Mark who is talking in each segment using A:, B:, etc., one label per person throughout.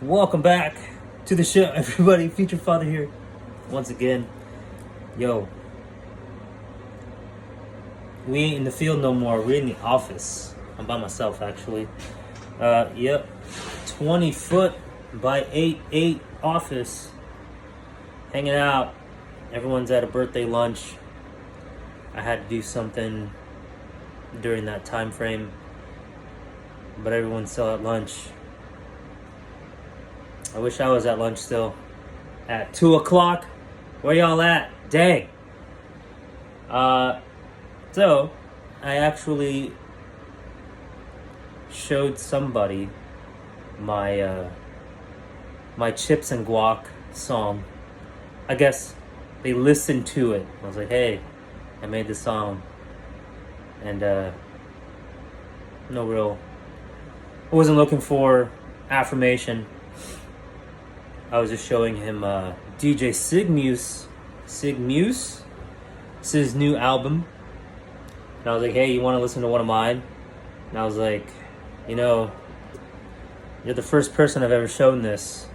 A: Welcome back to the show, everybody. Future Father here once again. Yo, we ain't in the field no more. We're in the office. I'm by myself, actually. Yep, 20 foot by 8 office, hanging out. Everyone's at a birthday lunch. I had to do something during that time frame, but everyone's still at lunch. I wish I was at lunch still. At 2 o'clock? Where y'all at? Dang. So, I actually showed somebody my my Chips and Guac song. I guess they listened to it. I was like, hey, I made this song. And no real, I wasn't looking for affirmation. I was just showing him DJ Sigmuse. It's his new album. And I was like, hey, you want to listen to one of mine? And I was like, you're the first person I've ever shown this.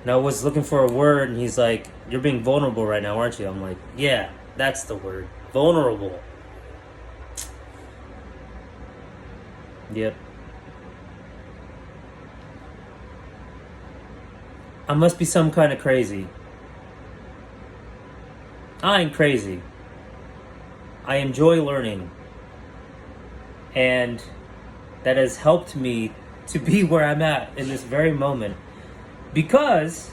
A: And I was looking for a word, and he's like, you're being vulnerable right now, aren't you? I'm like, yeah, that's the word. Vulnerable. Yep. I must be some kind of crazy. I ain't crazy. I enjoy learning. And that has helped me to be where I'm at in this very moment. Because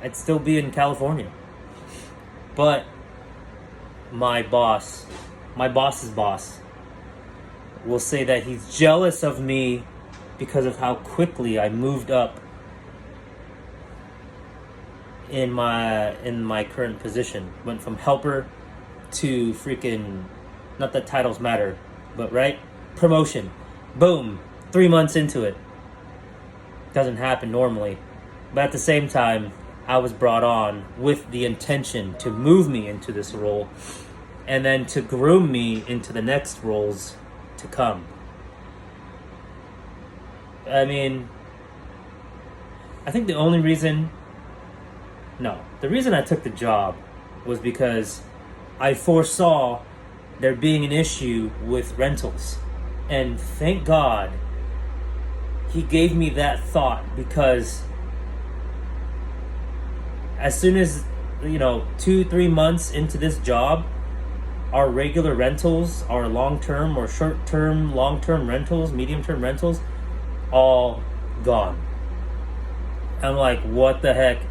A: I'd still be in California. But my boss's boss, will say that he's jealous of me because of how quickly I moved up in my current position. Went from helper to freaking, not that titles matter, but right? Promotion. Boom. 3 months into it. Doesn't happen normally. But at the same time, I was brought on with the intention to move me into this role and then to groom me into the next roles to come. I mean, I think the reason I took the job was because I foresaw there being an issue with rentals. And thank God he gave me that thought, because as soon as, 2-3 months into this job, our regular rentals, our long-term or short-term, long-term rentals, medium-term rentals, all gone. I'm like, what the heck?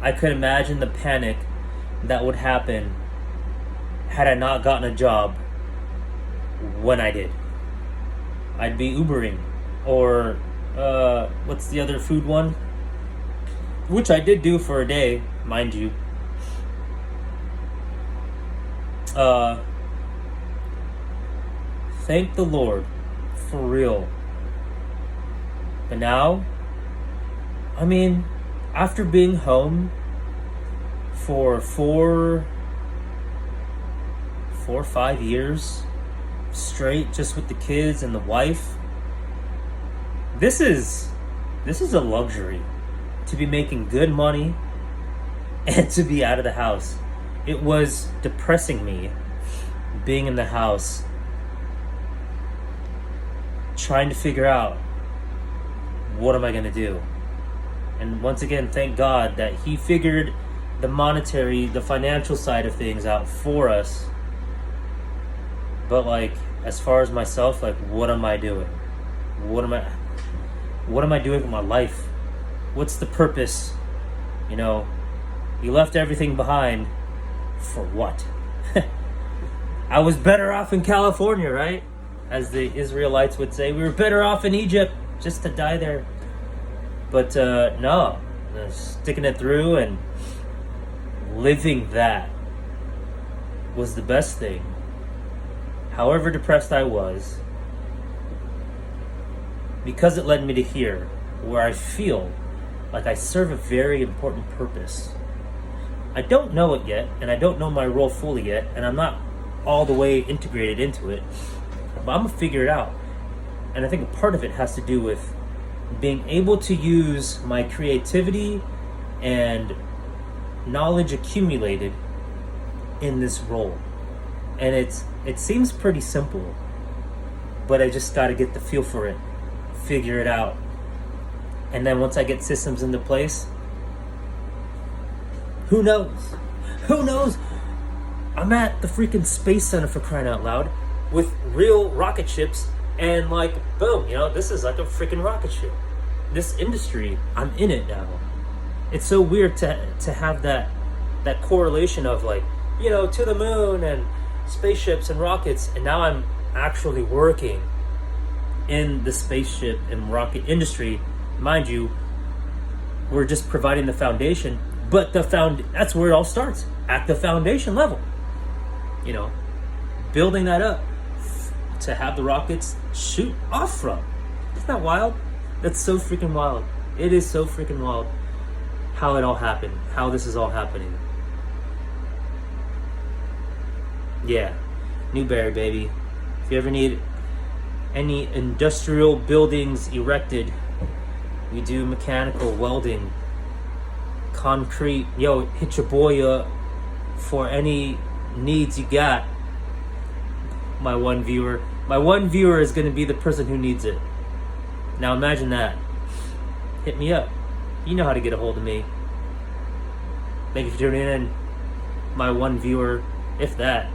A: I could imagine the panic that would happen had I not gotten a job when I did. I'd be Ubering, or what's the other food one? Which I did do for a day, mind you. Thank the Lord, for real. But now, after being home for 4 or 5 years straight, just with the kids and the wife, this is a luxury, to be making good money and to be out of the house. It was depressing me being in the house, trying to figure out, what am I going to do? And once again, thank God that he figured the financial side of things out for us. But as far as myself, what am I doing? What am I doing with my life? What's the purpose? You left everything behind for what? I was better off in California, right? As the Israelites would say, we were better off in Egypt, just to die there. But no, sticking it through and living that was the best thing. However depressed I was, because it led me to here, where I feel like I serve a very important purpose. I don't know it yet, and I don't know my role fully yet, and I'm not all the way integrated into it, but I'm gonna figure it out. And I think a part of it has to do with being able to use my creativity and knowledge accumulated in this role. And it seems pretty simple, but I just got to get the feel for it, figure it out. And then once I get systems into place, who knows? Who knows? I'm at the freaking Space Center, for crying out loud, with real rocket ships, and like, boom, this is like a freaking rocket ship. This industry, I'm in it now. It's so weird to have that correlation of like, to the moon and spaceships and rockets, and now I'm actually working in the spaceship and rocket industry. Mind you, we're just providing the foundation, but that's where it all starts, at the foundation level. Building that up to have the rockets shoot off from. Isn't that wild? That's so freaking wild. It is so freaking wild how it all happened, how this is all happening. Yeah, Newberry, baby. If you ever need any industrial buildings erected, we do mechanical, welding, concrete. Yo, hit your boy up for any needs you got. My one viewer is going to be the person who needs it. Now imagine that. Hit me up. You know how to get a hold of me. Thank you for tuning in. My one viewer, if that.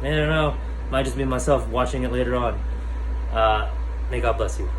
A: I don't know. Might just be myself watching it later on. May God bless you.